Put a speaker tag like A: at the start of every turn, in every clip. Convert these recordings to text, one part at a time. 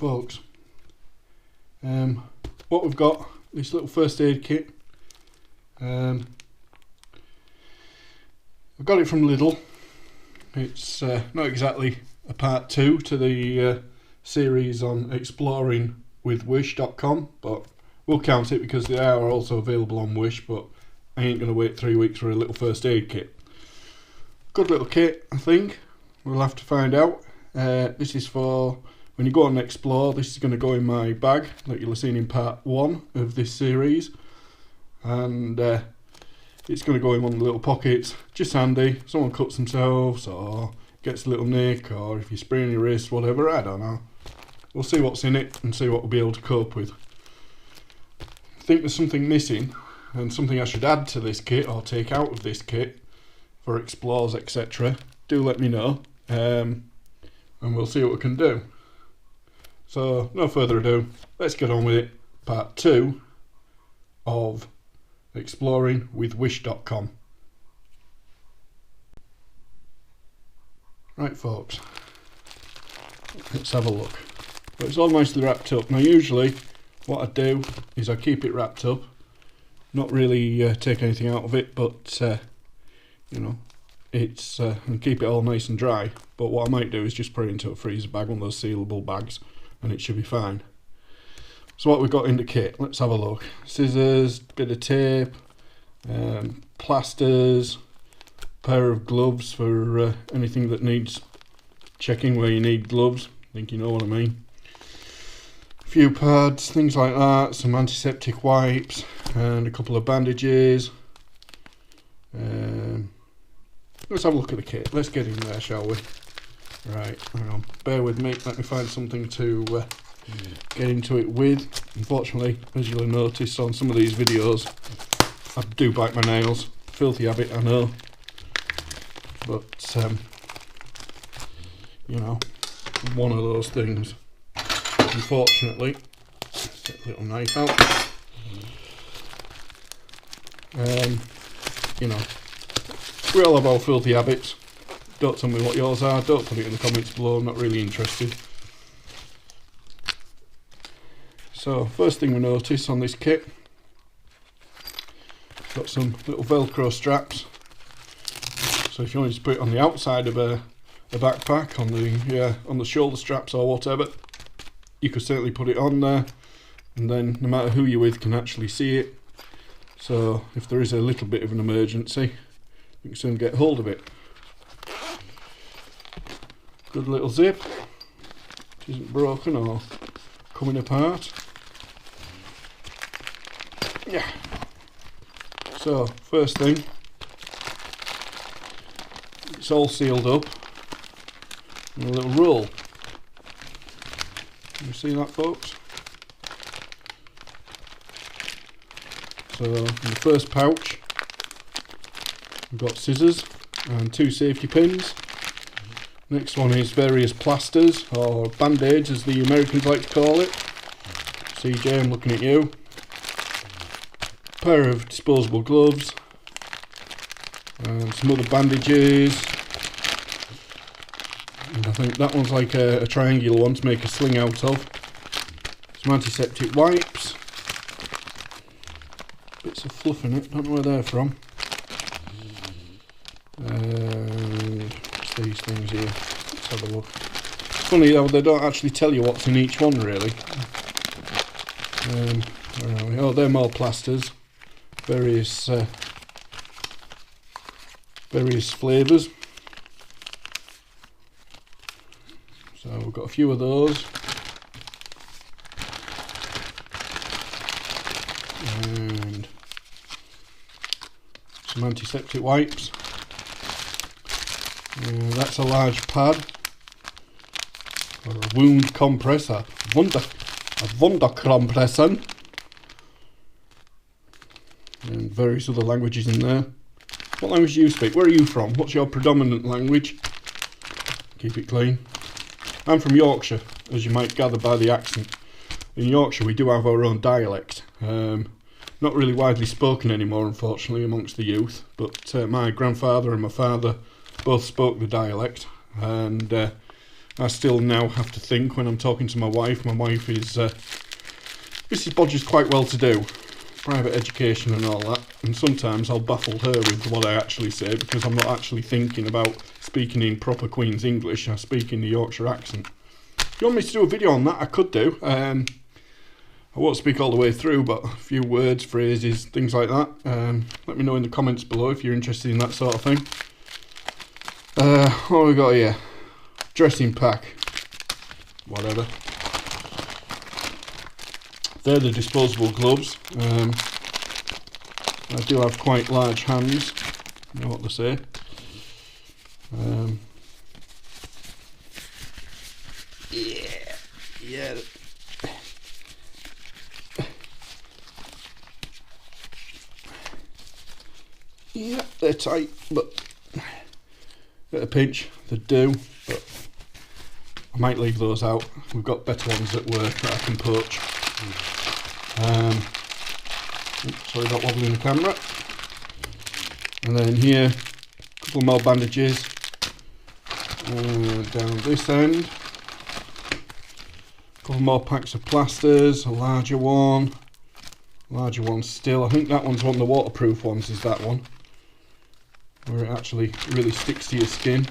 A: folks, what we've got, this little first aid kit. I've got it from Lidl. It's not exactly a part 2 to the series on exploringwithwish.com, but we'll count it because they are also available on Wish, but I ain't going to wait 3 weeks for a little first aid kit. Good little kit, I think. We'll have to find out. This is for when you go and explore. This is going to go in my bag that you'll have seen in part 1 of this series, and it's going to go in one of the little pockets. Just handy. Someone cuts themselves or gets a little nick, or if you sprain your wrist, whatever, I don't know. We'll see what's in it and see what we'll be able to cope with. I think there's something missing and something I should add to this kit or take out of this kit for explores, etc. Do let me know, and we'll see what we can do. So no further ado, let's get on with it. Part 2 of exploringwithwish.com. Right folks, let's have a look. But it's all nicely wrapped up. Now usually what I do is I keep it wrapped up, not really take anything out of it, but you know, it's and keep it all nice and dry. But what I might do is just put it into a freezer bag, one of those sealable bags, and it should be fine. So what we've got in the kit, let's have a look. Scissors, bit of tape, plasters, pair of gloves for anything that needs checking where you need gloves. I think you know what I mean. A few pads, things like that, some antiseptic wipes, and a couple of bandages. Let's have a look at the kit. Let's get in there, shall we? Right, hang on. Bear with me. Let me find something to get into it with. Unfortunately, as you'll notice on some of these videos, I do bite my nails. Filthy habit, I know. But, you know, one of those things. Unfortunately, get a little knife out. You know, we all have our filthy habits. Don't tell me what yours are. Don't put it in the comments below. I'm not really interested. So, first thing we notice on this kit, got some little Velcro straps. So if you wanted to put it on the outside of a backpack, on the shoulder straps or whatever, you could certainly put it on there, and then no matter who you're with can actually see it. So if there is a little bit of an emergency, you can soon get hold of it. Good little zip. It isn't broken or coming apart. Yeah. So first thing, it's all sealed up in a little roll. Can you see that, folks? So in the first pouch we've got scissors and 2 safety pins. Next one is various plasters, or band-aids as the Americans like to call it. CJ, I'm looking at you. Pair of disposable gloves and some other bandages. And I think that one's like a triangular one to make a sling out of. Some antiseptic wipes. Bits of fluff in it, don't know where they're from. And what's these things here? Let's have a look. It's funny though, they don't actually tell you what's in each one really. Where are we? Oh, they're more plasters. Various flavours. So we've got a few of those. And some antiseptic wipes. That's a large pad. Or a wound compressor. Wunderkompressen. And various other languages in there. What language do you speak? Where are you from? What's your predominant language? Keep it clean. I'm from Yorkshire, as you might gather by the accent. In Yorkshire we do have our own dialect. Not really widely spoken anymore, unfortunately, amongst the youth, but my grandfather and my father both spoke the dialect, and I still now have to think when I'm talking to my wife. My wife is Mrs. Bodger's quite well to do, private education and all that, and sometimes I'll baffle her with what I actually say because I'm not actually thinking about speaking in proper Queen's English. I speak in the Yorkshire accent. If you want me to do a video on that, I could do. I won't speak all the way through, but a few words, phrases, things like that. Let me know in the comments below if you're interested in that sort of thing. What have we got here? Dressing pack. Whatever. They're the disposable gloves. I do have quite large hands. You know what they say. Yeah. Yeah, they're tight, but at a pinch they do, but I might leave those out. We've got better ones at work that I can poach. Sorry about wobbling the camera. And then here, a couple more bandages. Down this end, a couple more packs of plasters, a larger one still. I think that one's one of the waterproof ones, is that one, where it actually really sticks to your skin.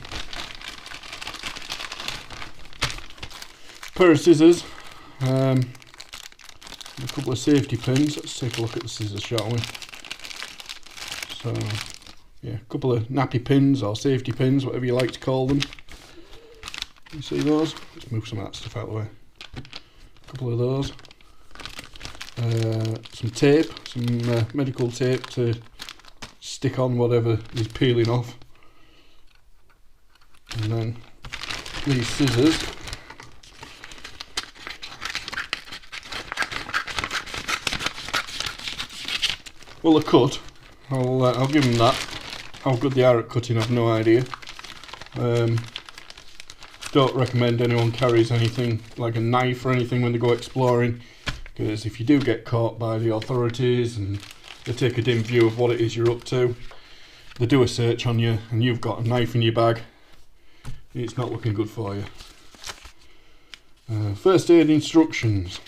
A: Pair of scissors, a couple of safety pins. Let's take a look at the scissors, shall we? So, yeah, a couple of nappy pins or safety pins, whatever you like to call them. You see those? Let's move some of that stuff out of the way. A couple of those. Some tape, some medical tape to stick on whatever is peeling off. And then these scissors. Well, a cut. I'll give them that. How good they are at cutting, I've no idea. Don't recommend anyone carries anything like a knife or anything when they go exploring, because if you do get caught by the authorities and they take a dim view of what it is you're up to, they do a search on you and you've got a knife in your bag, it's not looking good for you. First aid instructions.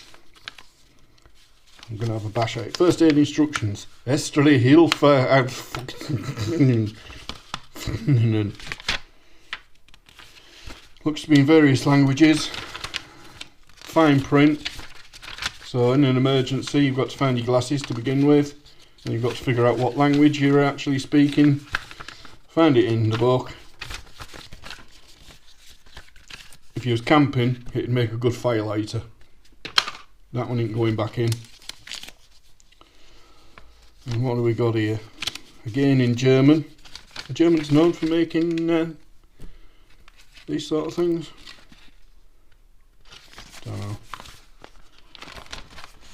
A: I'm going to have a bash at it. First aid instructions. Esterly Hilfe. Looks to be in various languages. Fine print. So in an emergency you've got to find your glasses to begin with. And you've got to figure out what language you're actually speaking. Find it in the book. If you was camping, it'd make a good fire lighter. That one ain't going back in. And what do we got here? Again in German. The German's known for making these sort of things. Don't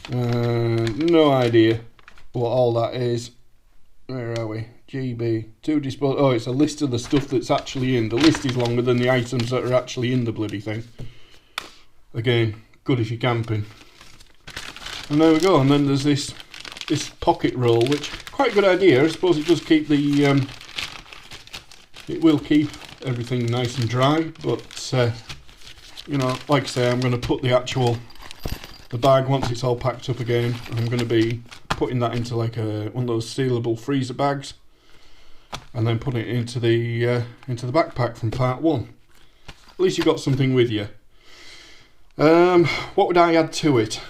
A: know. No idea what all that is. Where are we? GB. Oh, it's a list of the stuff that's actually in. The list is longer than the items that are actually in the bloody thing. Again, good if you're camping. And there we go. And then there's this pocket roll, which quite a good idea. I suppose it does keep the it will keep everything nice and dry, but you know, like I say, I'm going to put the bag, once it's all packed up again, I'm going to be putting that into like one of those sealable freezer bags, and then putting it into the backpack from part one. At least you've got something with you. What would I add to it?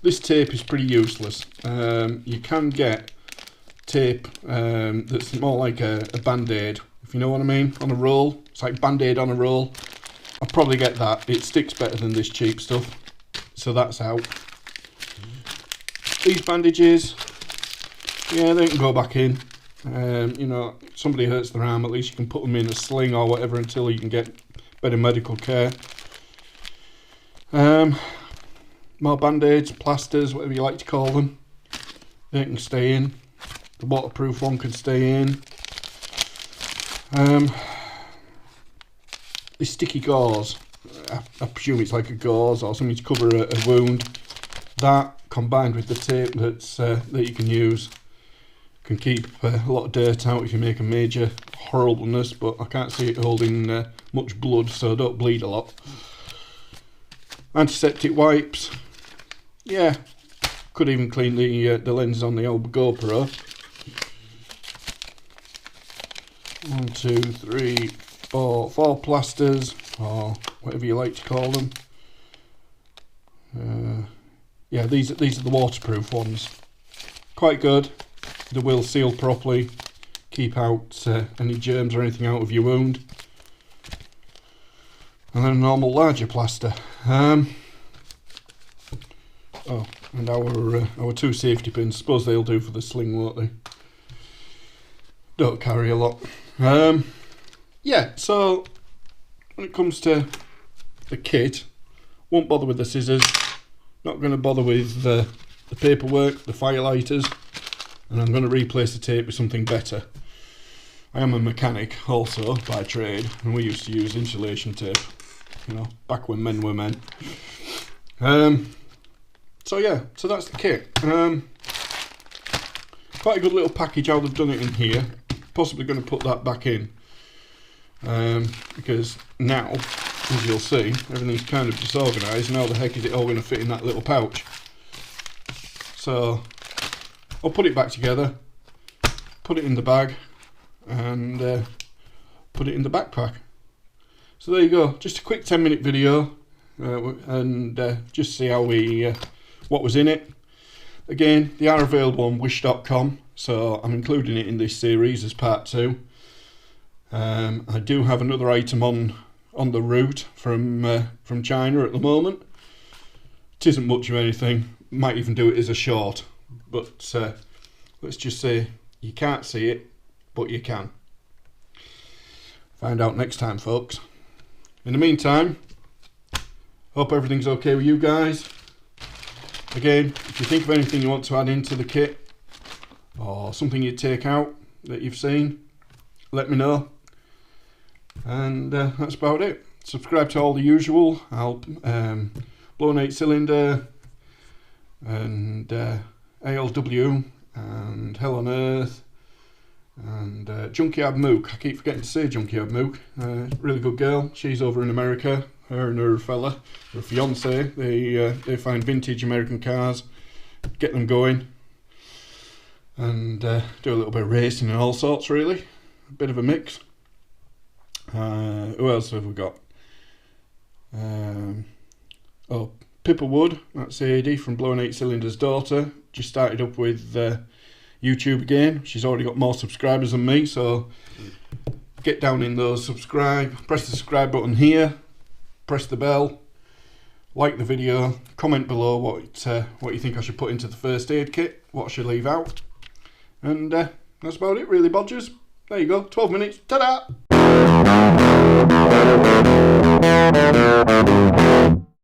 A: This tape is pretty useless. You can get tape that's more like a band-aid, if you know what I mean, on a roll. It's like band-aid on a roll. I'll probably get that. It sticks better than this cheap stuff. So that's out. These bandages, yeah, they can go back in. You know, if somebody hurts their arm, at least you can put them in a sling or whatever until you can get better medical care. More band-aids, plasters, whatever you like to call them. They can stay in. The waterproof one can stay in. This sticky gauze, I presume it's like a gauze or something to cover a wound. That combined with the tape that you can use can keep a lot of dirt out if you make a major horribleness, but I can't see it holding much blood, so don't bleed a lot. Antiseptic wipes. Yeah, could even clean the lens on the old GoPro. 1, 2, 3, 4, 4 plasters, or whatever you like to call them. Yeah, these are the waterproof ones. Quite good. They will seal properly, keep out any germs or anything out of your wound. And then a normal larger plaster. Oh, and our 2 safety pins. Suppose they'll do for the sling, won't they? Don't carry a lot. Yeah, so when it comes to the kit, won't bother with the scissors. Not going to bother with the paperwork, the firelighters, and I'm going to replace the tape with something better. I am a mechanic also by trade, and we used to use insulation tape, you know, back when men were men. So yeah, so that's the kit. Quite a good little package how they've done it in here. Possibly going to put that back in, because now, as you'll see, everything's kind of disorganised. How the heck is it all going to fit in that little pouch? So I'll put it back together, put it in the bag, and put it in the backpack. So there you go, just a quick 10-minute video, and just see how what was in it. Again, they are available on wish.com, so I'm including it in this series as part 2. I do have another item on the route from China at the moment. It isn't much of anything, might even do it as a short, but let's just say you can't see it, but you can. Find out next time, folks. In the meantime, hope everything's okay with you guys. Again, if you think of anything you want to add into the kit, or something you'd take out that you've seen, let me know. And that's about it. Subscribe to all the usual. I'll Blown 8 Cylinder, and ALW, and Hell on Earth, and Junkyard Mook. I keep forgetting to say Junkyard Mook. Really good girl. She's over in America. Her and her fella, her fiance, they find vintage American cars, get them going, and do a little bit of racing and all sorts, really. A bit of a mix. Who else have we got? Oh, Pippa Wood, that's AD from Blown 8 Cylinder's daughter. Just started up with YouTube again. She's already got more subscribers than me, so get down in those, subscribe, press the subscribe button here. Press the bell, like the video, comment below what you think I should put into the first aid kit, what I should leave out, and that's about it really, Bodgers. There you go, 12 minutes, ta-da!